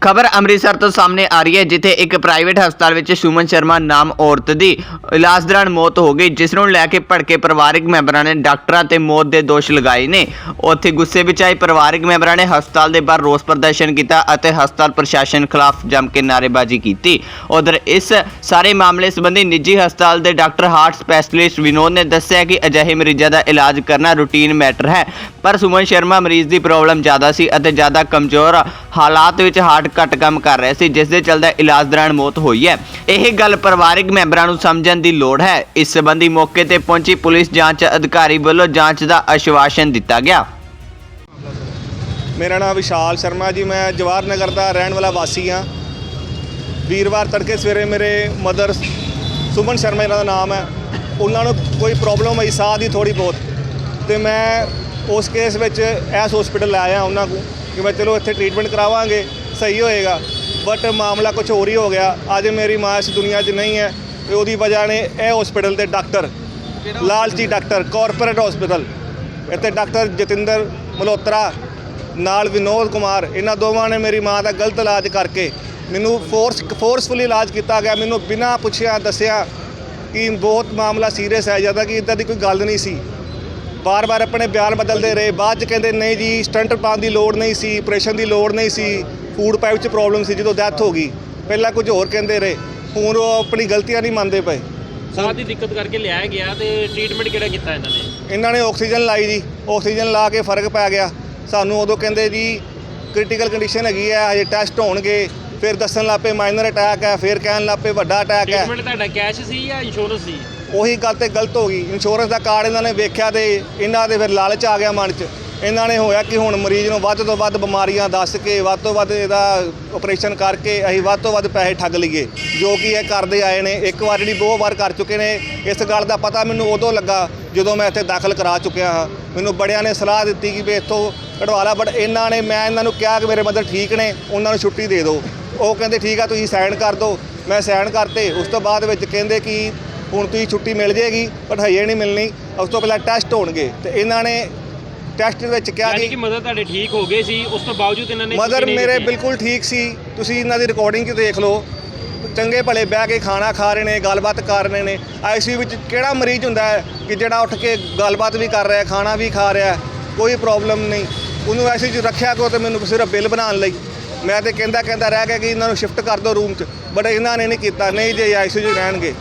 ਖਬਰ ਅੰਮ੍ਰਿਤਸਰ ਤੋਂ ਸਾਹਮਣੇ ਆ ਰਹੀ ਹੈ, ਜਿੱਥੇ ਇੱਕ ਪ੍ਰਾਈਵੇਟ ਹਸਪਤਾਲ ਵਿੱਚ ਸੁਮਨ ਸ਼ਰਮਾ ਨਾਮ ਔਰਤ ਦੀ ਇਲਾਜ ਦੌਰਾਨ ਮੌਤ ਹੋ ਗਈ, ਜਿਸ ਨੂੰ ਲੈ ਕੇ ਭੜਕੇ ਪਰਿਵਾਰਕ ਮੈਂਬਰਾਂ ਨੇ ਡਾਕਟਰਾਂ ਤੇ ਮੌਤ ਦੇ ਦੋਸ਼ ਲਗਾਏ ਨੇ। ਉੱਥੇ ਗੁੱਸੇ ਵਿੱਚ ਆਏ ਪਰਿਵਾਰਕ ਮੈਂਬਰਾਂ ਨੇ ਹਸਪਤਾਲ ਦੇ ਬਾਹਰ ਰੋਸ ਪ੍ਰਦਰਸ਼ਨ ਕੀਤਾ ਅਤੇ ਹਸਪਤਾਲ ਪ੍ਰਸ਼ਾਸਨ ਖਿਲਾਫ ਜੰਮ ਕੇ ਨਾਅਰੇਬਾਜ਼ੀ ਕੀਤੀ। ਉਧਰ ਇਸ ਸਾਰੇ ਮਾਮਲੇ ਸੰਬੰਧੀ ਨਿੱਜੀ ਹਸਪਤਾਲ ਦੇ ਡਾਕਟਰ ਹਾਰਟ ਸਪੈਸ਼ਲਿਸਟ ਵਿਨੋਦ ਨੇ ਦੱਸਿਆ ਕਿ ਅਜਿਹੇ ਮਰੀਜ਼ਾਂ ਦਾ ਇਲਾਜ ਕਰਨਾ ਰੂਟੀਨ ਮੈਟਰ ਹੈ, ਪਰ ਸੁਮਨ ਸ਼ਰਮਾ ਮਰੀਜ਼ ਦੀ ਪ੍ਰੋਬਲਮ ਜ਼ਿਆਦਾ ਸੀ ਅਤੇ ਜ਼ਿਆਦਾ ਕਮਜ਼ੋਰ ਹਾਲਾਤ ਵਿੱਚ ਹਾਰਟ ਘੱਟ ਕੰਮ ਕਰ ਰਹੇ ਸੀ, ਜਿਸ ਦੇ ਚਲਦੇ ਇਲਾਜ ਦੌਰਾਨ ਮੌਤ ਹੋਈ ਹੈ। ਇਹ ਗੱਲ ਪਰਿਵਾਰਕ ਮੈਂਬਰਾਂ ਨੂੰ ਸਮਝਣ ਦੀ ਲੋੜ ਹੈ। ਇਸ ਸੰਬੰਧੀ ਮੌਕੇ ਤੇ ਪਹੁੰਚੀ ਪੁਲਿਸ ਜਾਂਚ ਅਧਿਕਾਰੀ ਵੱਲੋਂ ਜਾਂਚ ਦਾ ਆਸ਼ਵਾਸਨ ਦਿੱਤਾ ਗਿਆ। मेरा नाम विशाल शर्मा जी, मैं जवाहर नगर का रहने वाला वासी हाँ। वीरवार तड़के सवेरे मेरे मदर सुमन शर्मा इन्हों का नाम है, उन्होंने कोई प्रॉब्लम आई साह की थोड़ी बहुत, तो मैं उस केस में इस हॉस्पिटल लाया उन्होंने को कि मैं चलो इतने ट्रीटमेंट करावांगे सही होएगा, बट मामला कुछ होर ही हो गया। अज मेरी माँ इस दुनिया च नहीं है, तो उसकी वजह ने यह हॉस्पिटल के डॉक्टर लालची डॉक्टर कॉरपोरेट हॉस्पिटल इतने डॉक्टर जतिंदर मल्होत्रा नाल विनोद कुमार, इन्होंने दोवां ने मेरी माँ का गलत इलाज करके मैनू फोर्सफुली इलाज किया गया। मैनू बिना पुछया दसिया कि बहुत मामला सीरीयस है, ज़्यादा कि इदा की कोई गल नहीं सी। बार बार अपने बयान बदलते रहे, बाद कहते नहीं जी स्टंट पाने की लोड़ नहीं सी, ऑपरेशन की लोड़ नहीं सी, फूड पाइप च प्रॉब्लम सी, जो डेथ हो गई पहला कुछ होर कहते रहे, हुण वो अपनी गलतियां नहीं मानते पे। साह की दिक्कत करके लिया गया तो ट्रीटमेंट किहड़ा कीता इन्होंने ऑक्सीजन लाई जी, ऑक्सीजन ला के फर्क पै गया। सानू उदों कहते जी क्रिटिकल कंडीशन हैगी है, हजे टैसट होणगे, फिर दसन लग पे माइनर अटैक है, फिर कहन लग पे वड्डा अटैक है। ट्रीटमेंट तुहाडा कैश सी या इंश्योरेंस सी? ਉਹੀ ਗੱਲ ਤੇ ਗਲਤ ਹੋ ਗਈ। ਇੰਸ਼ੋਰੈਂਸ ਦਾ ਕਾਰਡ ਇਹਨਾਂ ਨੇ ਵੇਖਿਆ ਤੇ ਇਹਨਾਂ ਦੇ ਫਿਰ ਲਾਲਚ ਆ ਗਿਆ ਮਨ 'ਚ। ਇਹਨਾਂ ਨੇ ਹੋਇਆ ਕਿ ਹੁਣ ਮਰੀਜ਼ ਨੂੰ ਵੱਧ ਤੋਂ ਵੱਧ ਬਿਮਾਰੀਆਂ ਦੱਸ ਕੇ ਵੱਧ ਤੋਂ ਵੱਧ ਇਹਦਾ ਆਪਰੇਸ਼ਨ ਕਰਕੇ ਅਸੀਂ ਵੱਧ ਤੋਂ ਵੱਧ ਪੈਸੇ ਠੱਗ ਲਈਏ, ਜੋ ਕਿ ਇਹ ਕਰਦੇ ਆਏ ਨੇ। ਇੱਕ ਵਾਰ ਜਿਹੜੀ ਬਹੁਤ ਵਾਰ ਕਰ ਚੁੱਕੇ ਨੇ। ਇਸ ਗੱਲ ਦਾ ਪਤਾ ਮੈਨੂੰ ਉਦੋਂ ਲੱਗਾ ਜਦੋਂ ਮੈਂ ਇੱਥੇ ਦਾਖਲ ਕਰਾ ਚੁੱਕਿਆ ਹਾਂ। ਮੈਨੂੰ ਬੜਿਆਂ ਨੇ ਸਲਾਹ ਦਿੱਤੀ ਕਿ ਵੀ ਇੱਥੋਂ ਕਢਵਾ ਲਾ, ਬਟ ਮੈਂ ਇਹਨਾਂ ਨੂੰ ਕਿਹਾ ਕਿ ਮੇਰੇ ਮਦਰ ਠੀਕ ਨੇ, ਉਹਨਾਂ ਨੂੰ ਛੁੱਟੀ ਦੇ ਦਿਓ। ਉਹ ਕਹਿੰਦੇ ਠੀਕ ਆ ਤੁਸੀਂ ਸਾਈਨ ਕਰ ਦਿਓ। ਮੈਂ ਸਾਈਨ ਕਰਤੇ। ਉਸ ਤੋਂ ਬਾਅਦ ਵਿੱਚ ਕਹਿੰਦੇ ਕਿ ਹੁਣ ਤੁਸੀਂ ਛੁੱਟੀ ਮਿਲ ਜਾਏਗੀ, ਬਟ ਹਜੇ ਨਹੀਂ ਮਿਲਣੀ, ਉਸ ਤੋਂ ਪਹਿਲਾਂ ਟੈਸਟ ਹੋਣਗੇ। ਤੇ ਇਹਨਾਂ ਨੇ ਟੈਸਟ ਵਿੱਚ ਕਿਹਾ ਕਿ ਮਦਰ ਤੁਹਾਡੇ ਠੀਕ ਹੋ ਗਏ ਸੀ, ਉਸ ਤੋਂ ਬਾਵਜੂਦ ਇਹਨਾਂ ਨੇ ਮਦਰ ਮੇਰੇ ਬਿਲਕੁਲ ਠੀਕ ਸੀ। ਤੁਸੀਂ ਇਹਨਾਂ ਦੀ ਰਿਕਾਰਡਿੰਗ 'ਚ ਦੇਖ ਲਓ, ਚੰਗੇ ਭਲੇ ਬਹਿ ਕੇ ਖਾਣਾ ਖਾ ਰਹੇ ਨੇ, ਗੱਲਬਾਤ ਕਰ ਰਹੇ ਨੇ। ICU ਵਿੱਚ ਕਿਹੜਾ ਮਰੀਜ਼ ਹੁੰਦਾ ਹੈ ਕਿ ਜਿਹੜਾ ਉੱਠ ਕੇ ਗੱਲਬਾਤ ਵੀ ਕਰ ਰਿਹਾ, ਖਾਣਾ ਵੀ ਖਾ ਰਿਹਾ, ਕੋਈ ਪ੍ਰੋਬਲਮ ਨਹੀਂ। ਉਹਨੂੰ ICU 'ਚ ਰੱਖਿਆ ਕੋ ਤੇ ਮੈਨੂੰ ਸਿਰਫ ਬਿੱਲ ਬਣਾਉਣ ਲਈ। ਮੈਂ ਤਾਂ ਕਹਿੰਦਾ ਰਹਿ ਗਿਆ ਕਿ ਇਹਨਾਂ ਨੂੰ ਸ਼ਿਫਟ ਕਰ ਦਿਓ ਰੂਮ 'ਚ, ਬਟ ਇਹਨਾਂ ਨੇ ਨਹੀਂ ਕੀਤਾ। ਨਹੀਂ ਜੇ ICU 'ਚ ਰਹਿਣਗੇ।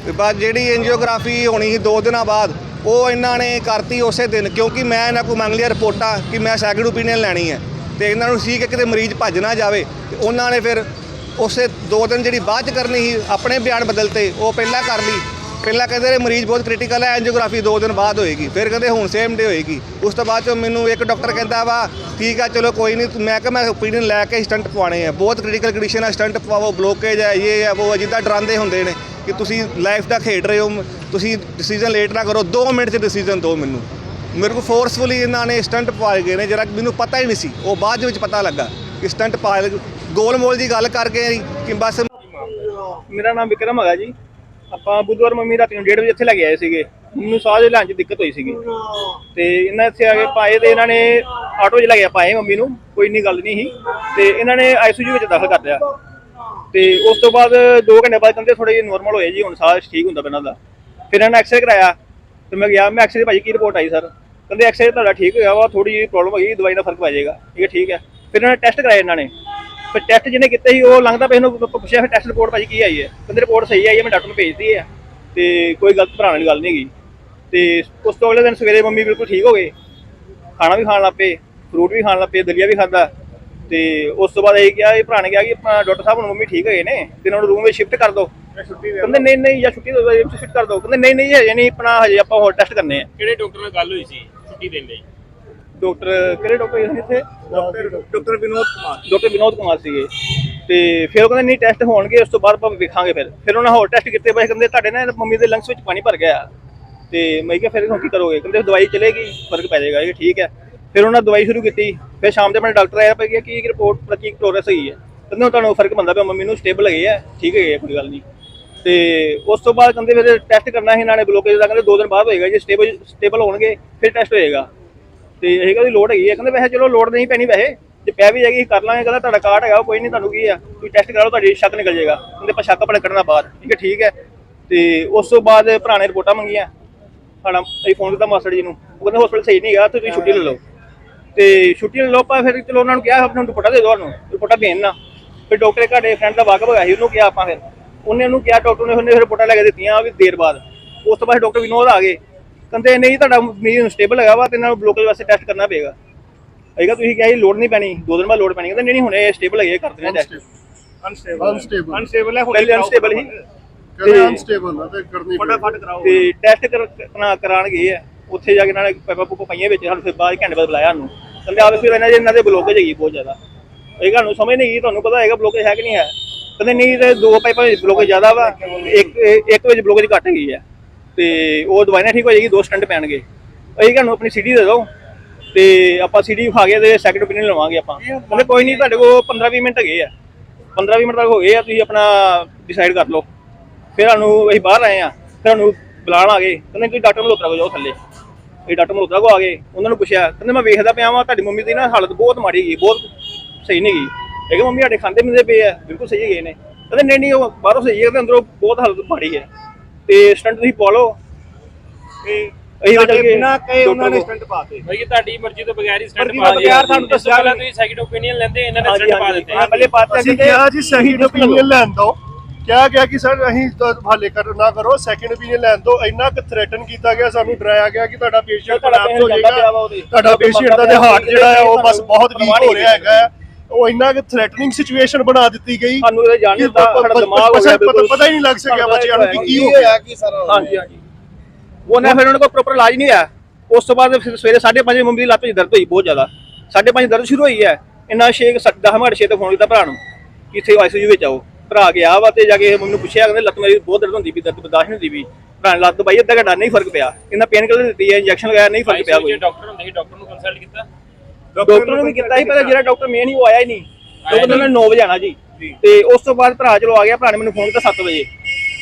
ਤੇ ਬਾਅਦ ਜਿਹੜੀ ਐਂਜੀਓਗ੍ਰਾਫੀ ਹੋਣੀ ਸੀ 2 ਦਿਨਾਂ ਬਾਅਦ, ਉਹ ਇਹਨਾਂ ਨੇ ਕਰਤੀ ਉਸੇ ਦਿਨ, ਕਿਉਂਕਿ ਮੈਂ ਇਹਨਾਂ ਕੋਲ ਮੰਗ ਲਿਆ ਰਿਪੋਰਟਾਂ ਕਿ ਮੈਂ ਸੈਕਿੰਡ ਓਪੀਨੀਅਨ ਲੈਣੀ ਹੈ। ਤੇ ਇਹਨਾਂ ਨੂੰ ਸੀ ਕਿ ਕਿਤੇ ਮਰੀਜ਼ ਭੱਜ ਨਾ ਜਾਵੇ। ਤੇ ਉਹਨਾਂ ਨੇ ਫਿਰ ਉਸੇ 2 ਦਿਨ ਜਿਹੜੀ ਬਾਅਦ 'ਚ ਕਰਨੀ ਸੀ ਆਪਣੇ ਬਿਆਨ ਬਦਲਤੇ, ਉਹ ਪਹਿਲਾਂ ਕਰ ਲਈ। ਪਹਿਲਾਂ ਕਹਿੰਦੇ ਰਹੇ ਮਰੀਜ਼ ਬਹੁਤ ਕ੍ਰਿਟੀਕਲ ਹੈ, ਐਂਜੀਓਗ੍ਰਾਫੀ 2 ਦਿਨ ਬਾਅਦ ਹੋਏਗੀ। ਫਿਰ ਕਹਿੰਦੇ ਹੁਣ ਸੇਮ ਡੇ ਹੋਏਗੀ। ਉਸ ਤੋਂ ਬਾਅਦ 'ਚ ਮੈਨੂੰ ਇੱਕ ਡਾਕਟਰ ਕਹਿੰਦਾ ਵਾ ਠੀਕ ਆ ਚਲੋ ਕੋਈ ਨਹੀਂ। ਮੈਂ ਕਿਹਾ ਮੈਂ ਓਪੀਨੀਅਨ ਲੈ ਕੇ ਸਟੰਟ ਪਵਾਉਣੇ ਆ, ਬਹੁਤ ਕ੍ਰਿਟੀਕਲ ਕੰਡੀਸ਼ਨ ਹੈ, ਸਟੰਟ ਪਵਾਓ, ਬਲੋਕੇਜ ਹੈ, ਇਹ ਹੈ ਉਹ, ਜਿੱਦਾਂ ਡਰਾਉਂਦੇ ਹੁੰਦੇ ਨੇ ਕਿ ਤੁਸੀਂ ਲਾਈਫ ਦਾ ਖੇਡ ਰਹੇ ਹੋ, ਤੁਸੀਂ ਡਿਸੀਜਨ ਲੇਟ ਨਾ ਕਰੋ, 2 ਮਿੰਟ 'ਚ ਡਿਸੀਜਨ ਦਿਓ ਮੈਨੂੰ। ਮੇਰੇ ਕੋਲ ਫੋਰਸਫੁਲੀ ਇਹਨਾਂ ਨੇ ਸਟੰਟ ਪਵਾਏ ਗਏ ਨੇ, ਜਿਹੜਾ ਮੈਨੂੰ ਪਤਾ ਹੀ ਨਹੀਂ ਸੀ। ਉਹ ਬਾਅਦ ਵਿੱਚ ਪਤਾ ਲੱਗਾ ਕਿ ਸਟੰਟ ਪਾਏ। ਗੋਲ ਮੋਲ ਦੀ ਗੱਲ ਕਰਕੇ ਕਿ ਬਸ। ਮੇਰਾ ਨਾਮ ਵਿਕਰਮ ਹੈਗਾ ਜੀ। ਆਪਾਂ ਬੁੱਧਵਾਰ ਮੰਮੀ ਰਾਤ ਨੂੰ 1:30 ਵਜੇ ਇੱਥੇ ਲੈ ਕੇ ਆਏ ਸੀਗੇ। ਮੈਨੂੰ ਸਾਹ ਦੇ ਲੈਣ 'ਚ ਦਿੱਕਤ ਹੋਈ ਸੀਗੀ ਤੇ ਇਹਨਾਂ ਇੱਥੇ ਆ ਕੇ ਪਾਏ ਤੇ ਇਹਨਾਂ ਨੇ ਆਟੋ 'ਚ ਲੈ ਕੇ ਪਾਏ ਮੰਮੀ ਨੂੰ, ਕੋਈ ਇੰਨੀ ਗੱਲ ਨਹੀਂ ਸੀ। ਤੇ ਇਹਨਾਂ ਨੇ ICU ਵਿੱਚ ਦਾਖਲ ਕਰ ਦਿਆ। ਤੇ ਉਸ ਤੋਂ ਬਾਅਦ 2 ਘੰਟੇ ਬਾਅਦ ਕਹਿੰਦੇ ਥੋੜੇ ਜਿਹੇ ਨੋਰਮਲ ਹੋਏ ਜੀ, ਹੁਣ ਸਾਹ ਠੀਕ ਹੁੰਦਾ ਇਹਨਾਂ ਦਾ। ਫਿਰ ਇਹਨਾਂ ਨੇ ਐਕਸਰੇ ਕਰਾਇਆ ਤੇ ਮੈਂ ਗਿਆ, ਮੈਂ ਐਕਸਰੇ ਭਾਜੀ ਕੀ ਰਿਪੋਰਟ ਆਈ ਸਰ? ਕਹਿੰਦੇ ਐਕਸਰੇ ਤੁਹਾਡਾ ਠੀਕ ਹੋਇਆ ਵਾ, ਥੋੜੀ ਜਿਹੀ ਪ੍ਰੋਬਲਮ ਹੈਗੀ, ਦਵਾਈ ਨਾਲ ਫਰਕ ਪੈ ਜਾਏਗਾ। ਠੀਕ ਹੈ। ਫਿਰ ਇਹਨਾਂ ਨੇ ਟੈਸਟ ਕਰਾਏ ਇਹਨਾਂ ਨੇ। ਫਿਰ ਟੈਸਟ ਜਿਹਨੇ ਕੀਤੇ ਸੀ ਉਹ ਲੰਘਦਾ ਪਿਆ, ਇਹਨੂੰ ਪੁੱਛਿਆ ਫਿਰ ਟੈਸਟ ਰਿਪੋਰਟ ਭਾਜੀ ਕੀ ਆਈ ਹੈ? ਕਹਿੰਦੇ ਰਿਪੋਰਟ ਸਹੀ ਆਈ ਹੈ, ਮੈਂ ਡਾਕਟਰ ਨੂੰ ਭੇਜਦੀ ਹੈ ਤੇ ਕੋਈ ਗਲਤ ਭਰਾਉਣ ਵਾਲੀ ਗੱਲ ਨਹੀਂ ਹੈਗੀ। ਤੇ ਉਸ ਤੋਂ ਅਗਲੇ ਦਿਨ ਸਵੇਰੇ ਮੰਮੀ ਬਿਲਕੁਲ ਠੀਕ ਹੋ ਗਏ, ਖਾਣਾ ਵੀ ਖਾਣ ਲੱਗ ਪਏ, ਫਰੂਟ ਵੀ ਖਾਣ ਲੱਗ ਪਏ, ਦਲੀਆ ਵੀ ਖਾਂਦਾ। ਤੇ ਉਸ ਤੋਂ ਬਾਅਦ ਇਹ ਕਿਹਾ, ਇਹ ਭਰਾ ਨੇ ਕਿਹਾ ਕਿ ਆਪਣਾ ਡਾਕਟਰ ਸਾਹਿਬ ਹੁਣ ਮੰਮੀ ਠੀਕ ਹੋਏ ਨੇ ਤੇ ਇਹਨਾਂ ਨੂੰ ਰੂਮ ਵਿੱਚ ਸ਼ਿਫਟ ਕਰ ਦਿਓ। ਕਹਿੰਦੇ ਨਹੀਂ ਜਾਂ ਛੁੱਟੀ ਸ਼ਿਫਟ ਕਰ ਦਿਓ। ਕਹਿੰਦੇ ਨਹੀਂ ਹਜੇ ਨਹੀਂ, ਆਪਣਾ ਹਜੇ ਆਪਾਂ ਹੋਰ ਟੈਸਟ ਕਰਨੇ ਆ। ਕਿਹੜੇ ਡਾਕਟਰ ਨਾਲ ਗੱਲ ਹੋਈ ਸੀ ਛੁੱਟੀ ਦੇਣ ਲਈ? ਡਾਕਟਰ ਕਿਹੜੇ ਡਾਕਟਰ ਇੱਥੇ? ਡਾਕਟਰ ਵਿਨੋਦ ਕੁਮਾਰ ਸੀਗੇ। ਤੇ ਫਿਰ ਉਹ ਕਹਿੰਦੇ ਨਹੀਂ ਟੈਸਟ ਹੋਣਗੇ, ਉਸ ਤੋਂ ਬਾਅਦ ਆਪਾਂ ਵੇਖਾਂਗੇ। ਫਿਰ ਉਹਨਾਂ ਹੋਰ ਟੈਸਟ ਕੀਤੇ ਪਏ, ਕਹਿੰਦੇ ਤੁਹਾਡੇ ਨਾ ਮੰਮੀ ਦੇ ਲੰਗਸ ਵਿੱਚ ਪਾਣੀ ਭਰ ਗਿਆ। ਤੇ ਮੈਂ ਕਿਹਾ ਫਿਰ ਹੁਣ ਕੀ ਕਰੋਗੇ? ਕਹਿੰਦੇ ਦਵਾਈ ਚਲੇਗੀ, ਫਰਕ ਪੈ ਜਾਏਗਾ। ਇਹ ਠੀਕ ਹੈ। ਫਿਰ ਉਹਨਾਂ ਦਵਾਈ ਸ਼ੁਰੂ ਕੀਤੀ। ਫਿਰ ਸ਼ਾਮ ਦੇ ਆਪਣੇ ਡਾਕਟਰ ਆਇਆ ਪੈ ਗਿਆ ਕਿ ਰਿਪੋਰਟ ਕੀ ਪ੍ਰੋਗਰੈਸ ਹੋਈ ਹੈ। ਕਹਿੰਦੇ ਤੁਹਾਨੂੰ ਫਰਕ ਪੈਂਦਾ ਪਿਆ, ਮੰਮੀ ਨੂੰ ਸਟੇਬਲ ਹੈਗੇ ਆ, ਠੀਕ ਹੈਗੇ, ਕੋਈ ਗੱਲ ਨਹੀਂ। ਤੇ ਉਸ ਤੋਂ ਬਾਅਦ ਕਹਿੰਦੇ ਫਿਰ ਟੈਸਟ ਕਰਨਾ ਸੀ ਇਹਨਾਂ ਨੇ ਬਲੋਕੇਜ ਦਾ। ਕਹਿੰਦੇ 2 ਦਿਨ ਬਾਅਦ ਹੋਏਗਾ, ਜੇ ਸਟੇਬਲ ਹੋਣਗੇ ਫਿਰ ਟੈਸਟ ਹੋਏਗਾ। ਤੇ ਇਹ ਕਹਿੰਦੇ ਲੋੜ ਹੈਗੀ ਹੈ। ਕਹਿੰਦੇ ਵੈਸੇ ਚਲੋ ਲੋੜ ਨਹੀਂ ਪੈਣੀ ਵੈਸੇ, ਜੇ ਪੈ ਵੀ ਜਾਏਗੀ ਕਰ ਲਾਂਗੇ, ਕਹਿੰਦਾ ਤੁਹਾਡਾ ਕਾਰਡ ਹੈਗਾ ਕੋਈ ਨਹੀਂ, ਤੁਹਾਨੂੰ ਕੀ ਆ ਤੁਸੀਂ ਟੈਸਟ ਕਰਾਓ, ਤੁਹਾਡੀ ਸ਼ੱਕ ਨਿਕਲ ਜਾਏਗਾ, ਉਹਦੇ ਆਪਾਂ ਸ਼ੱਕ ਆਪਣੇ ਕੱਢਣਾ ਬਾਹਰ। ਠੀਕ ਹੈ ਤੇ ਉਸ ਤੋਂ ਬਾਅਦ ਭਰਾ ਨੇ ਰਿਪੋਰਟਾਂ ਮੰਗੀਆਂ ਸਾਡਾ, ਅਸੀਂ ਫੋਨ ਕੀਤਾ ਮਾਸਟਰ ਜੀ ਨੂੰ, ਉਹ ਕਹਿੰਦੇ ਹਸਪੀਟਲ ਸਹੀ ਨਹੀਂ ਹੈਗਾ ਤੇ ਤੁਸੀਂ ਛੁੱਟੀ ਲੈ ਲਓ। ਤੇ ਛੁੱਟੀ ਲੈ ਲਓ ਆਪਾਂ, ਫਿਰ ਚਲੋ ਉਹਨਾਂ ਨੂੰ ਕਿਹਾ ਆਪਣੇ ਰਿਪੋਰਟਾਂ ਦੇ ਦਿਓ, ਸਾਨੂੰ ਰਿਪੋਰਟਾਂ ਦੇਣ ਨਾ। ਫਿਰ ਡਾਕਟਰ ਘਾੜੇ ਫਰੈਂਡ ਦਾ ਵਾਕਫ ਹੋਇਆ ਸੀ, ਉਹਨੂੰ ਕਿਹਾ ਆਪਾਂ, ਫਿਰ ਉਹਨੂੰ ਕਿਹਾ, ਡਾਕਟਰ ਨੇ ਉਹਨੇ ਰਿਪੋਰਟਾਂ ਲੈ ਕੇ ਦਿੱਤੀਆਂ ਵੀ ਦੇਰ ਬਾਅਦ। ਉਸ ਤੋਂ ਬਾਅਦ ਡਾਕਟਰ ਵਿਨੋਦ ਆ ਗਏ, ਕਹਿੰਦੇ ਨਹੀਂ ਤੁਹਾਡਾ ਮਰੀਜ਼ ਸਟੇਬਲ ਹੈਗਾ ਵਾ ਤੇ ਇਹਨਾਂ ਨੂੰ ਬਲੋਕੇਜ ਵਾਸਤੇ ਟੈਸਟ ਕਰਨਾ ਪਏਗਾ। ਅਈਗਾ ਤੁਸੀਂ ਕਿਹਾ ਜੀ ਲੋੜ ਨਹੀਂ ਪੈਣੀ, 2 ਦਿਨ ਬਾਅਦ ਲੋੜ ਪੈਣੀ, ਕਹਿੰਦੇ ਨਹੀਂ ਹੁਣੇ ਸਟੇਬਲ ਹੈਗੇ, ਕਰ ਦੇਣਾ ਟੈਸਟ। ਅਨਸਟੇਬਲ ਹੈ, ਪਹਿਲੇ ਅਨਸਟੇਬਲ ਸੀ, ਅਨਸਟੇਬਲ ਤੇ ਕਰਨੀ ਫਟਾਫਟ ਕਰਾਓ ਤੇ ਟੈਸਟ ਕਰਾਉਣ ਗਏ ਆ। ਉੱਥੇ ਜਾ ਕੇ ਇਹਨਾਂ ਨੇ ਪੈਪਾ ਪੂਪਾ ਪਾਈਆਂ ਵਿੱਚ, ਸਾਨੂੰ ਫਿਰ ਬਾਅਦ ਘੰਟੇ ਬਾਅਦ ਬੁਲਾਇਆ ਸਾਨੂੰ, ਕਹਿੰਦੇ ਆਵੇ ਫਿਰ ਇਹਨਾਂ ਦੇ ਬਲੋਕੇਜ ਹੈਗੀ ਬਹੁਤ ਜ਼ਿਆਦਾ। ਇਹ ਤੁਹਾਨੂੰ ਸਮਝ ਨਹੀਂ ਗਈ, ਤੁਹਾਨੂੰ ਪਤਾ ਹੈਗਾ ਬਲੋਕੇਜ ਹੈ ਕਿ ਨਹੀਂ ਹੈ, ਕਹਿੰਦੇ ਨਹੀਂ ਤੇ 2 ਪਾਈਪਾਂ ਵਿੱਚ ਬਲੋਕੇਜ ਜ਼ਿਆਦਾ ਵਾ, ਇੱਕ ਵਿੱਚ ਬਲੋਕੇਜ ਘੱਟ ਗਈ ਹੈ ਤੇ ਉਹ ਦਵਾਈ ਨਾਲ ਠੀਕ ਹੋ ਜਾਏਗੀ, 2 ਸਟੰਟ ਪੈਣਗੇ। ਅਸੀਂ ਤੁਹਾਨੂੰ ਆਪਣੀ ਸੀਡੀ ਦੇ ਦਿਓ ਤੇ ਆਪਾਂ ਸੀਡੀ ਖਾ ਕੇ ਤੇ ਸੈਕਿੰਡ ਓਪੀਨੀਅਨ ਲਵਾਂਗੇ ਆਪਾਂ। ਕਹਿੰਦੇ ਕੋਈ ਨਹੀਂ, ਤੁਹਾਡੇ ਕੋਲ 15-20 ਮਿੰਟ ਹੈਗੇ ਆ, 15-20 ਮਿੰਟ ਤੱਕ ਹੋ ਗਏ ਆ, ਤੁਸੀਂ ਆਪਣਾ ਡਿਸਾਈਡ ਕਰ ਲਓ। ਫਿਰ ਸਾਨੂੰ ਅਸੀਂ ਬਾਹਰ ਆਏ ਆ, ਫਿਰ ਸਾਨੂੰ ਬੁਲਾਉਣ ਆ ਗਏ, ਕਹਿੰਦੇ ਤੁਸੀਂ ਡਾਕਟਰ ਮਲਹੋਤਰਾ ਕੋਲ ਜਾਓ ਥੱਲੇ। ਅਸੀਂ ਡਾਕਟਰ ਮਲਹੋਤਰਾ ਕੋਲ ਆ ਗਏ, ਉਹਨਾਂ ਨੂੰ ਪੁੱਛਿਆ, ਕਹਿੰਦੇ ਮੈਂ ਵੇਖਦਾ ਪਿਆ ਵਾਂ ਤੁਹਾਡੀ ਮੰਮੀ ਦੀ ਨਾ ਹਾਲਤ ਬਹੁਤ ਮਾੜੀ ਗਈ, ਬਹੁਤ ਸਹੀ ਨਹੀਂ ਗਈ। ਇਹ ਕਿ ਮੰਮੀ ਸਾਡੇ ਖਾਂਦੇ ਪੀਂਦੇ ਪਏ ਆ, ਬਿਲਕੁਲ ਸਹੀ ਗਏ ਨੇ। ਕਹਿੰਦੇ ਨਹੀਂ ਉਹ ਬਾਹਰੋਂ ਸਹੀ ਹੈ ਤੇ ਅੰਦਰੋਂ ਬਹੁਤ ਹਾਲਤ ਮਾੜੀ ਹੈ ਤੇ ਸਟੰਟ ਤੁਸੀਂ ਪਾ ਲਓ। ਬਿਨਾਂ ਕਹੇ ਉਹਨਾਂ ਨੇ ਸਟੰਟ ਪਾਤੇ। ਭਾਈ ਤੁਹਾਡੀ ਮਰਜ਼ੀ ਤੋਂ ਬਗੈਰ ਹੀ ਸਟੰਟ ਮਰਜ਼ੀ ਪਾ ਤੋਂ ਬਗੈਰ ਸਾਨੂੰ ਦੱਸਿਆ ਪਹਿਲਾਂ ਤੁਸੀਂ ਸੈਕਿੰਡ ਓਪੀਨੀਅਨ ਲੈਂਦੇ, ਇਹਨਾਂ ਨੇ ਸਟੰਟ ਪਾ ਦਿੱਤੇ। ਪਹਿਲੇ ਪਾਤੇ ਅਸੀਂ ਕਿਹਾ ਜੀ ਸੈਕਿੰਡ ਓਪੀਨੀਅਨ ਲੈਣ ਦੋ, ਕਿਹਾ ਗਿਆ ਕਿ ਸਰ ਅਸੀਂ ਹਵਾਲੇ ਨਾ ਕਰੋ, ਸੈਕਿੰਡ ਓਪੀਨੀਅਨ ਲੈਣ ਦੋ। ਇੰਨਾ ਕਿ ਥ੍ਰੈਟਨ ਕੀਤਾ ਗਿਆ, ਸਾਨੂੰ ਡਰਾਇਆ ਗਿਆ ਕਿ ਤੁਹਾਡਾ ਪੇਸ਼ੈਂਟ ਕੋਲੈਪਸ ਹੋ ਜਾਏਗਾ, ਤੁਹਾਡਾ ਪੇਸ਼ੈਂਟ ਦਾ ਹਾਰਟ ਜਿਹੜਾ ਹੈ ਉਹ ਬਸ ਬਹੁਤ ਵੀਕ ਹੋ ਰਿਹਾ ਹੈਗਾ। ਉਹ ਇੰਨਾ ਕਿ ਥ੍ਰੈਟਨਿੰਗ ਸਿਚੁਏਸ਼ਨ ਬਣਾ ਦਿੱਤੀ ਗਈ, ਸਾਨੂੰ ਇਹ ਜਾਣ ਦਿੱਤਾ, ਸਾਡਾ ਦਿਮਾਗ ਹੋ ਗਿਆ ਪਤਾ ਹੀ ਨਹੀਂ ਲੱਗ ਸਕਿਆ ਬੱਚਿਆਂ ਨੂੰ ਕਿ ਕੀ ਹੋ ਗਿਆ ਕੀ ਸਾਰਾ। ਹਾਂਜੀ ਉਹਨਾਂ ਫਿਰ ਉਹਨਾਂ ਕੋਲ ਪ੍ਰੋਪਰ ਇਲਾਜ ਨਹੀਂ ਆਇਆ। ਉਸ ਤੋਂ ਬਾਅਦ ਫਿਰ ਸਵੇਰੇ 5:30 ਮੰਮੀ ਦੀ ਲੱਤ ਵਿੱਚ ਦਰਦ ਹੋਈ ਬਹੁਤ ਜ਼ਿਆਦਾ, 5:30 ਦਰਦ ਸ਼ੁਰੂ ਹੋਈ ਹੈ। ਇੰਨਾ 10:06 ਤੇ ਫੋਨ ਕੀਤਾ ਭਰਾ ਨੂੰ ਕਿ ਇੱਥੇ ਆਈਸੀਯੂ ਵਿੱਚ ਆਓ। ਭਰਾ ਗਿਆ ਵਾ ਤੇ ਜਾ ਕੇ ਮੈਨੂੰ ਪੁੱਛਿਆ, ਕਹਿੰਦੇ ਲੱਤ ਮੇਰੀ ਬਹੁਤ ਦਰਦ ਹੁੰਦੀ ਵੀ, ਦਰਦ ਬਰਦਾਸ਼ਤ ਨਹੀਂ ਹੁੰਦੀ ਵੀ। ਭਰਾ ਨੇ ਲੱਤ ਦਵਾਈ, ਅੱਧਾ ਘੰਟਾ ਨਹੀਂ ਫਰਕ ਪਿਆ, ਇਹਨਾਂ ਪੇਨ ਕਿਲਰ ਦਿੱਤੀ ਹੈ, ਇੰਜੈਕਸ਼ਨ ਲਗਾਇਆ, ਨਹੀਂ ਫਰਕ ਪਿਆ ਕੋਈ। ਡਾਕਟਰ ਹੁੰਦੇ ਸੀ, ਡਾਕਟਰ ਨੂੰ ਕੰਸਲਟ ਕੀਤਾ, ਡਾਕਟਰ ਨੂੰ ਵੀ ਕੀਤਾ ਸੀ, ਪਰ ਜਿਹੜਾ ਡਾਕਟਰ ਮੇਨ ਹੀ ਉਹ ਆਇਆ ਹੀ ਨਹੀਂ। ਉਹ ਕਹਿੰਦੇ ਮੈਂ 9 ਵਜੇ ਆਣਾ ਜੀ। ਤੇ ਉਸ ਤੋਂ ਬਾਅਦ ਭਰਾ ਚਲੋ ਆ ਗਿਆ, ਭਰਾ ਨੇ ਮੈਨੂੰ ਫੋਨ ਕੀਤਾ 7 ਵਜੇ।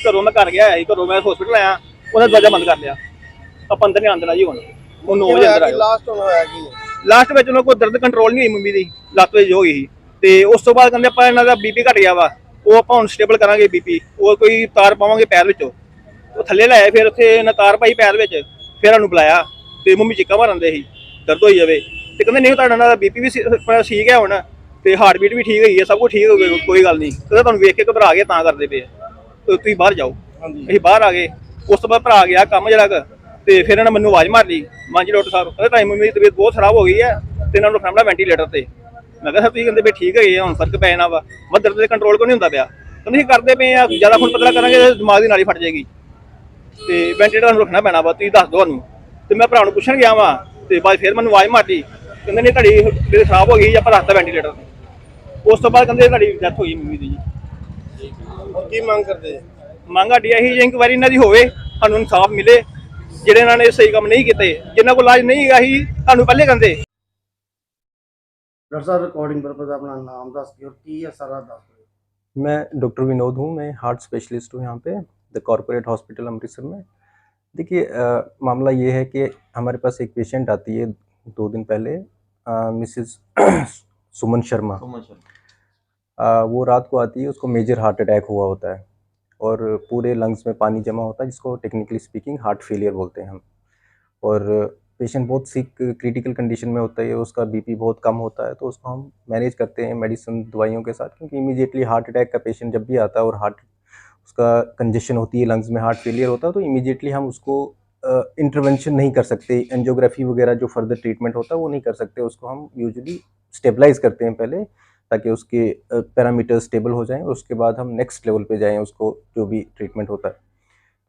ਘਰੋਂ ਮੈਂ ਘਰ ਗਿਆ ਸੀ, ਘਰੋਂ ਮੈਂ ਹਸਪੀਟਲ ਆਇਆ, ਉਹਦਾ ਦਰਵਾਜ਼ਾ ਬੰਦ ਕਰ ਲਿਆ, ਆਪਾਂ ਅੰਦਰ ਨਹੀਂ ਆਉਣ ਦੇਣਾ ਜੀ। ਹੁਣ ਉਹ 9 ਵਜੇ ਅੰਦਰ ਆਇਆ। ਲਾਸਟ ਵਿੱਚ ਉਹਨਾਂ ਕੋਲ ਦਰਦ ਕੰਟਰੋਲ ਨਹੀਂ ਹੋਈ ਮੰਮੀ ਦੀ, ਲੱਤ ਵਿੱਚ ਹੋ ਗਈ ਸੀ। ਤੇ ਉਸ ਤੋਂ ਬਾਅਦ ਕਹਿੰਦੇ ਆਪਾਂ ਇਹਨਾਂ ਦਾ ਬੀਪੀ ਘਟ ਗਿਆ ਵਾ, ਉਹ ਆਪਾਂ ਹੁਣ ਸਟੇਬਲ ਕਰਾਂਗੇ ਬੀਪੀ, ਉਹ ਕੋਈ ਤਾਰ ਪਾਵਾਂਗੇ ਪੈਰ ਵਿੱਚੋਂ, ਉਹ ਥੱਲੇ ਲਾਇਆ। ਫਿਰ ਉੱਥੇ ਇਹਨਾਂ ਤਾਰ ਪਾਈ ਪੈਰ ਵਿੱਚ, ਫਿਰ ਸਾਨੂੰ ਬੁਲਾਇਆ ਤੇ ਮੰਮੀ ਚੀਕਾਂ ਮਾਰਨ ਦੇ ਸੀ, ਦਰਦ ਹੋਈ ਜਾਵੇ। ਤੇ ਕਹਿੰਦੇ ਨਹੀਂ ਤੁਹਾਡਾ ਨਾਲ ਬੀਪੀ ਵੀ ਠੀਕ ਹੈ ਹੁਣ, ਤੇ ਹਾਰਟ ਬੀਟ ਵੀ ਠੀਕ ਹੈਗੀ ਹੈ, ਸਭ ਕੁਝ ਠੀਕ ਹੋ ਗਿਆ, ਕੋਈ ਗੱਲ ਨਹੀਂ। ਕਹਿੰਦਾ ਤੁਹਾਨੂੰ ਵੇਖ ਕੇ ਘਬਰਾ ਗਏ ਤਾਂ ਕਰਦੇ ਪਏ, ਤੁਸੀਂ ਬਾਹਰ ਜਾਓ। ਅਸੀਂ ਬਾਹਰ ਆ ਗਏ। ਉਸ ਤੋਂ ਬਾਅਦ ਭਰਾ ਗਿਆ ਕੰਮ ਜਿਹੜਾ, ਤੇ ਫਿਰ ਇਹਨਾਂ ਮੈਨੂੰ ਆਵਾਜ਼ ਮਾਰ ਲਈ, ਮਾਂਜੀ ਡਾਕਟਰ ਸਾਹਿਬ, ਕਹਿੰਦੇ ਟਾਈਮ ਮੇਰੀ ਤਬੀਅਤ ਬਹੁਤ ਖਰਾਬ ਹੋ ਗਈ ਹੈ ਤੇ ਇਹਨਾਂ ਨੂੰ ਰੱਖਣਾ ਵੈਂਟੀਲੇਟਰ ਤੇ। ਮੈਂ ਕਿਹਾ ਸਰ ਤੁਸੀਂ ਕਹਿੰਦੇ ਵੀ ਠੀਕ ਹੈਗੇ ਆ, ਹੁਣ ਫਰਕ ਪੈ ਜਾਣਾ ਵਾ, ਮੈਂ ਦਰਦ ਦੇ ਕੰਟਰੋਲ ਕਿਉਂ ਨਹੀਂ ਹੁੰਦਾ ਪਿਆ। ਕਹਿੰਦੇ ਕਰਦੇ ਪਏ ਆ, ਜ਼ਿਆਦਾ ਖੂਨ ਪਤਲਾ ਕਰਾਂਗੇ ਦਿਮਾਗ ਦੀ ਨਾਲੀ ਫਟ ਜਾਏਗੀ ਤੇ ਵੈਂਟੀਲੇਟਰ ਨੂੰ ਰੱਖਣਾ ਪੈਣਾ ਵਾ, ਤੁਸੀਂ ਦੱਸ ਦਿਓ ਸਾਨੂੰ। ਤੇ ਮੈਂ ਭਰਾ ਨੂੰ ਪੁੱਛਣ ਗਿਆ ਵਾ, ਤੇ ਬਾਅਦ ਫਿਰ ਮੈਨੂੰ ਆਵਾਜ਼ ਮਾਰੀ, ਕਹਿੰਦੇ ਨਹੀਂ ਤੁਹਾਡੀ ਤਬੀਅਤ ਖਰਾਬ ਹੋ ਗਈ, ਆਪਾਂ ਰੱਖਤਾ ਵੈਂਟੀਲੇਟਰ ਤੇ। ਉਸ ਤੋਂ ਬਾਅਦ ਕਹਿੰਦੇ ਤੁਹਾਡੀ ਡੈਥ ਹੋਈ ਮੰਮੀ ਦੀ ਜੀ। ਕੀ ਮੰਗ ਕਰਦੇ? ਮੰਗ ਸਾਡੀ ਇਹੀ ਜੇ ਇਨਕੁਆਇਰੀ ਇਹਨਾਂ ਦੀ ਹੋਵੇ, ਸਾਨੂੰ ਇਨਸਾਫ ਮਿਲੇ, ਜਿਹੜੇ ਇਹਨਾਂ ਨੇ ਸਹੀ ਕੰਮ ਨਹੀਂ ਕੀਤੇ, ਜਿਨ੍ਹਾਂ ਕੋਲ ਇਲਾਜ ਨਹੀਂ ਹੈਗਾ ਹੀ ਸਾਨੂੰ ਪਹਿਲੇ ਕਹਿੰਦੇ। डॉक्टर साहब रिकॉर्डिंग पर्पज अपना नाम दस के और की है सारा दस। मैं डॉक्टर विनोद हूँ, मैं हार्ट स्पेशलिस्ट हूँ यहाँ पे द कॉर्पोरेट हॉस्पिटल अमृतसर में। देखिए मामला ये है कि हमारे पास एक पेशेंट आती है 2 दिन पहले, मिसेस सुमन शर्मा। वो रात को आती है, उसको मेजर हार्ट अटैक हुआ होता है और पूरे लंग्स में पानी जमा होता है, जिसको टेक्निकली स्पीकिंग हार्ट फेलियर बोलते हैं हम। और पेशेंट बहुत सिक क्रिटिकल कंडीशन में होता है, उसका बीपी बहुत कम होता है, तो उसको हम मैनेज करते हैं मेडिसिन दवाइयों के साथ, क्योंकि इमीडिएटली हार्ट अटैक का पेशेंट जब भी आता है और हार्ट उसका कंजेशन होती है, लंग्स में हार्ट फेलियर होता है, तो इमीडिएटली हम उसको इंटरवेंशन नहीं कर सकते, एंजियोग्राफी वगैरह जो फर्दर ट्रीटमेंट होता है वो नहीं कर सकते। उसको हम यूजुअली स्टेबलाइज करते हैं पहले, ताकि उसके पैरामीटर्स स्टेबल हो जाएं और उसके बाद हम नेक्स्ट लेवल पे जाएं, उसको जो भी ट्रीटमेंट होता है।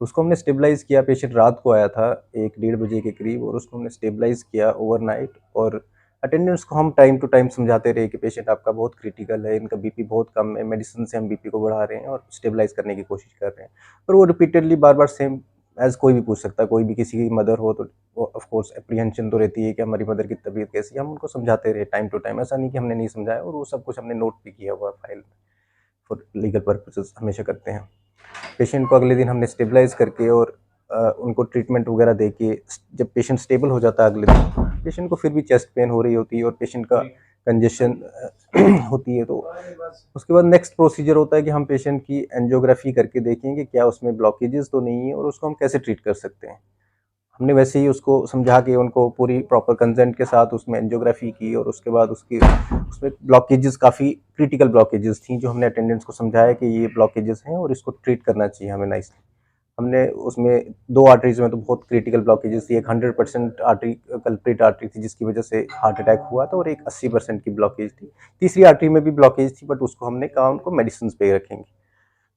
तो उसको हमने स्टेबलाइज़ किया। पेशेंट रात को आया था 1-1:30 बजे के करीब, और उसको हमने स्टेबलाइज़ किया ओवरनाइट। और अटेंडेंट्स को हम टाइम टू टाइम समझाते रहे कि पेशेंट आपका बहुत क्रिटिकल है, इनका बीपी बहुत कम है, मेडिसिन से हम बीपी को बढ़ा रहे हैं और स्टेबलाइज़ करने की कोशिश कर रहे हैं। पर वो रिपीटेडली बार बार सेम, एज़ कोई भी पूछ सकता है, कोई भी किसी की मदर हो तो वो ऑफकोर्स एप्रीहेंशन तो रहती है कि हमारी मदर की तबीयत कैसी है। हम उनको समझाते रहे टाइम टू टाइम, ऐसा नहीं कि हमने नहीं समझाया, और वो सब कुछ हमने नोट भी किया हुआ फाइल फॉर लीगल पर्पसेस हमेशा करते हैं। पेशेंट को अगले दिन हमने स्टेबलाइज़ करके और उनको ट्रीटमेंट वगैरह दे के, जब पेशेंट स्टेबल हो जाता है अगले दिन, पेशेंट को फिर भी चेस्ट पेन हो रही होती है और पेशेंट का कंजेशन होती है। तो उसके बाद नेक्स्ट प्रोसीजर होता है कि हम पेशेंट की एंजियोग्राफी करके देखेंगे क्या उसमें ब्लॉकेजेस तो नहीं है और उसको हम कैसे ट्रीट कर सकते हैं। हमने वैसे ही उसको समझा के उनको पूरी प्रॉपर कंसेंट के साथ उसमें एंजियोग्राफी की और उसके बाद उसमें ब्लॉकेजेस, काफ़ी क्रिटिकल ब्लॉकेजेस थी, जो हमने अटेंडेंट्स को समझाया कि ये ब्लॉकेजेस हैं और इसको ट्रीट करना चाहिए हमें नाइसली। हमने उसमें 2 आर्टरीज़ में तो बहुत क्रिटिकल ब्लॉकेजेस थी। एक 100% आर्टरी कल्प्रिट आर्टरी थी जिसकी वजह से हार्ट अटैक हुआ था, और एक 80% की ब्लॉकेज थी। तीसरी आर्टरी में भी ब्लॉकेज थी, बट उसको हमने कहा उनको मेडिसिन पे रखेंगे।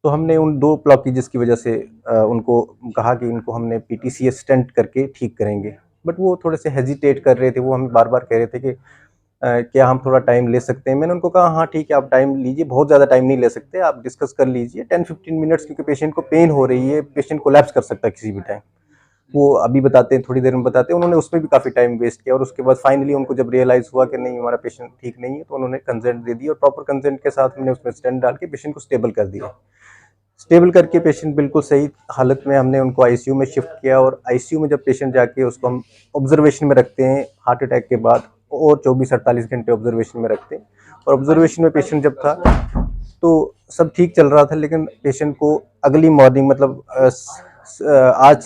तो हमने उन 2 ब्लॉकेजेस की वजह से उनको कहा कि इनको हमने पीटीसीएस स्टेंट करके ठीक करेंगे, बट वो थोड़े से हेजिटेट कर रहे थे। वो हमें बार बार कह रहे थे कि क्या हम थोड़ा टाइम ले सकते हैं। मैंने उनको कहा हाँ ठीक है, आप टाइम लीजिए, बहुत ज़्यादा टाइम नहीं ले सकते, आप डिस्कस कर लीजिए 10-15 मिनट्स, क्योंकि पेशेंट को पेन हो रही है, पेशेंट कोलैप्स कर सकता है किसी भी टाइम। वो अभी बताते हैं, थोड़ी देर में बताते हैं। उन्होंने उसमें भी काफ़ी टाइम वेस्ट किया, और उसके बाद फाइनली उनको जब रियलाइज़ हुआ कि नहीं हमारा पेशेंट ठीक नहीं है, तो उन्होंने कंसेंट दे दी, और प्रॉपर कंसेंट के साथ हमने उसमें स्टेंट डाल के पेशेंट को स्टेबल कर दिया। स्टेबल करके पेशेंट बिल्कुल सही हालत में हमने उनको आईसीयू में शिफ्ट किया, और आईसीयू में जब पेशेंट जाके उसको हम ऑब्जर्वेशन में रखते हैं हार्ट अटैक के बाद, और 24-48 घंटे ऑब्जर्वेशन में रखते हैं। और ऑब्जर्वेशन में पेशेंट जब था तो सब ठीक चल रहा था, लेकिन पेशेंट को अगली मॉर्निंग, मतलब आज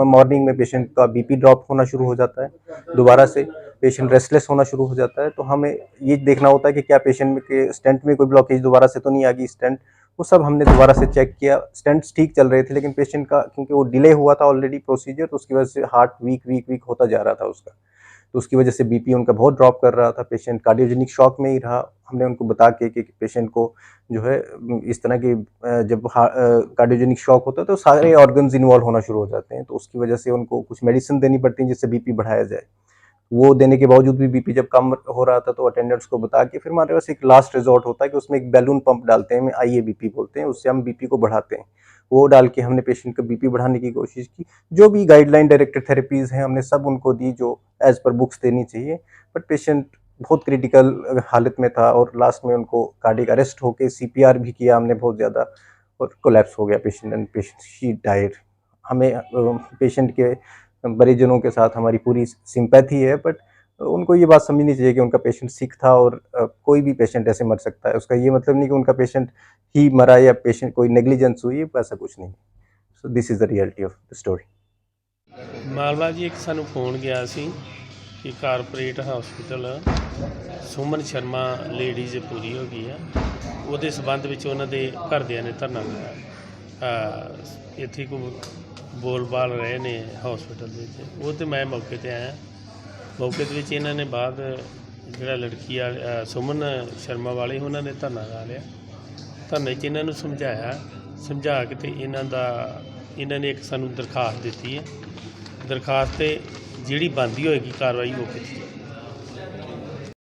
मॉर्निंग में पेशेंट का बीपी ड्रॉप होना शुरू हो जाता है, दोबारा से पेशेंट रेस्टलेस होना शुरू हो जाता है। तो हमें ये देखना होता है कि क्या पेशेंट में के स्टेंट में कोई ब्लॉकेज दोबारा से तो नहीं आ गई स्टेंट। वो सब हमने दोबारा से चेक किया, स्टेंट्स ठीक चल रहे थे, लेकिन पेशेंट का क्योंकि वो डिले हुआ था ऑलरेडी प्रोसीजर, तो उसकी वजह से हार्ट वीक होता जा रहा था उसका, तो उसकी वजह से बीपी उनका बहुत ड्रॉप कर रहा था। पेशेंट कार्डियोजेनिक शॉक में ही रहा। हमने उनको बता के कि पेशेंट को जो है इस तरह की जब कार्डियोजेनिक शॉक होता है तो सारे ऑर्गन्स इन्वॉल्व होना शुरू हो जाते हैं, तो उसकी वजह से उनको कुछ मेडिसिन देनी पड़ती है जिससे बीपी बढ़ाया जाए। वो देने के बावजूद भी बीपी जब कम हो रहा था, तो अटेंडेंट्स को बता के फिर हमारे पास एक लास्ट रिजॉर्ट होता है कि उसमें एक बैलून पंप डालते हैं, आईएबीपी बोलते हैं, उससे हम बीपी को बढ़ाते हैं। वो डाल के हमने पेशेंट का बीपी बढ़ाने की कोशिश की। जो भी गाइडलाइन डायरेक्टेड थेरेपीज़ हैं हमने सब उनको दी जो एज़ पर बुक्स देनी चाहिए, बट पेशेंट बहुत क्रिटिकल हालत में था, और लास्ट में उनको कार्डियक अरेस्ट होके सीपीआर भी किया हमने बहुत ज़्यादा, और कोलैप्स हो गया patient, and patient she died. हमें पेशेंट के परिजनों के साथ हमारी पूरी सिंपैथी है, बट उनको ये बात समझनी चाहिए कि उनका पेशेंट सिक था, और कोई भी पेशेंट ऐसे मर सकता है। उसका ये मतलब नहीं कि उनका पेशेंट ही मरा या पेशेंट कोई नेग्लिजेंस हुई है, ऐसा कुछ नहीं। So this is the reality of the story. ਮਾਮਲਾ ਜੀ, ਇੱਕ ਸਾਨੂੰ ਫੋਨ ਗਿਆ ਸੀ ਕਿ corporate hospital Suman Sharma ladies ਪੂਰੀ ਹੋ ਗਈ ਆ, ਉਹਦੇ ਸਬੰਧ ਵਿੱਚ ਉਹਨਾਂ ਦੇ ਘਰਦਿਆਂ ਨੇ ਧਰਨਾ ਲਾਇਆ। ਇੱਥੇ ਕੋਈ ਬੋਲ-ਬਾਲ ਰਹੇ ਨੇ ਹਸਪੀਟਲ ਦੇ ਵਿੱਚ, ਉਹ 'ਤੇ ਮੈਂ ਮੌਕੇ 'ਤੇ ਆਇਆ। ਮੌਕੇ ਦੇ ਵਿੱਚ ਇਹਨਾਂ ਨੇ ਬਾਅਦ ਜਿਹੜਾ ਲੜਕੀ ਵਾਲੇ ਸੁਮਨ ਸ਼ਰਮਾ ਵਾਲੇ ਉਹਨਾਂ ਨੇ ਧਰਨਾ ਲਾ ਲਿਆ। ਧਰਨੇ 'ਚ ਇਹਨਾਂ ਨੂੰ ਸਮਝਾ ਕੇ ਤੇ ਇਹਨਾਂ ਨੇ ਇੱਕ ਸਾਨੂੰ ਦਰਖਾਸਤ ਦਿੱਤੀ ਹੈ। ਦਰਖਾਸਤ 'ਤੇ ਜਿਹੜੀ ਬਣਦੀ ਹੋਏਗੀ ਕਾਰਵਾਈ ਉਹ ਕੀਤੀ ਜਾਏਗੀ।